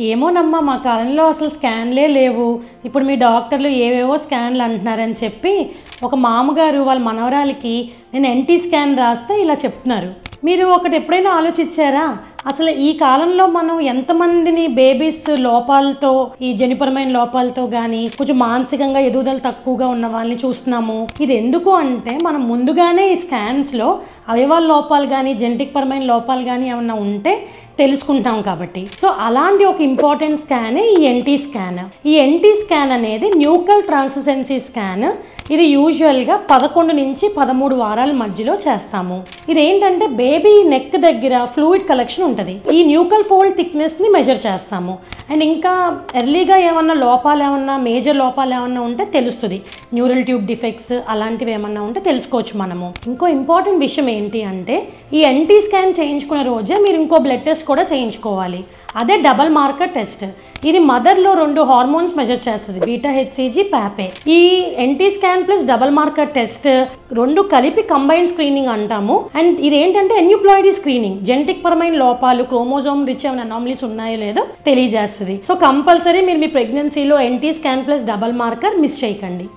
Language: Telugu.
ఏమోనమ్మా మా కాలంలో అసలు స్కాన్లే లేవు. ఇప్పుడు మీ డాక్టర్లు ఏవేవో స్కాన్లు అంటున్నారని చెప్పి ఒక మామగారు వాళ్ళ మనవరాలికి నేను ఎన్టీ స్కాన్ రాస్తే ఇలా చెప్తున్నారు. మీరు ఒకటి ఎప్పుడైనా ఆలోచించారా? అసలు ఈ కాలంలో మనం ఎంతమందిని బేబీస్ లోపాలతో, ఈ జనిపరమైన లోపాలతో కానీ కొంచెం మానసికంగా ఎదుగుదల తక్కువగా ఉన్న వాళ్ళని చూస్తున్నాము. ఇది ఎందుకు అంటే మనం ముందుగానే ఈ స్కాన్స్లో అవయవాల లోపాలు కానీ జెనెటిక్ పరమైన లోపాలు కానీ ఏమన్నా ఉంటే తెలుసుకుంటాం కాబట్టి. సో అలాంటి ఒక ఇంపార్టెంట్ స్కాన్ ఈ ఎన్టీ స్కాన్. ఈ ఎన్టీ స్కాన్ అనేది న్యూకల్ ట్రాన్స్లూసెన్సీ స్కాన్. ఇది యూజువల్గా 11 నుంచి 13 వారాల మధ్యలో చేస్తాము. ఇది ఏంటంటే బేబీ నెక్ దగ్గర ఫ్లూయిడ్ కలెక్షన్ ఉంటుంది. ఈ న్యూకల్ ఫోల్డ్ థిక్నెస్ని మెజర్ చేస్తాము. అండ్ ఇంకా ఎర్లీగా ఏమన్నా లోపాలు ఏమన్నా మేజర్ లోపాలు ఏమన్నా ఉంటే తెలుస్తుంది. న్యూరల్ ట్యూబ్ డిఫెక్ట్స్ అలాంటివి ఏమన్నా ఉంటే తెలుసుకోవచ్చు మనము. ఇంకో ఇంపార్టెంట్ విషయం ఏంటి అంటే ఈ ఎన్టీ స్కాన్ చేయించుకునే రోజే మీరు ఇంకో బ్లడ్ టెస్ట్ కూడా చేయించుకోవాలి. అదే డబల్ మార్కర్ టెస్ట్. ఇది మదర్లో 2 హార్మోన్స్ మెజర్ చేస్తుంది, బీటా హెచ్సిజీ, పాపే. ఈ NT scan plus double marker test 2 కలిపి కంబైన్ స్క్రీనింగ్ అంటాము. అండ్ ఇది ఏంటంటే ఎన్యూప్లాయిడీ స్క్రీనింగ్, జెనెటిక్ పరమైన లోపాలు, క్రోమోజోమ్ రిచ్ ఏమైనా అనామలీస్ ఉన్నాయో లేదో తెలియజేస్తుంది. సో కంపల్సరీ మీరు మీ ప్రెగ్నెన్సీలో NT scan plus double marker miss చేయకండి.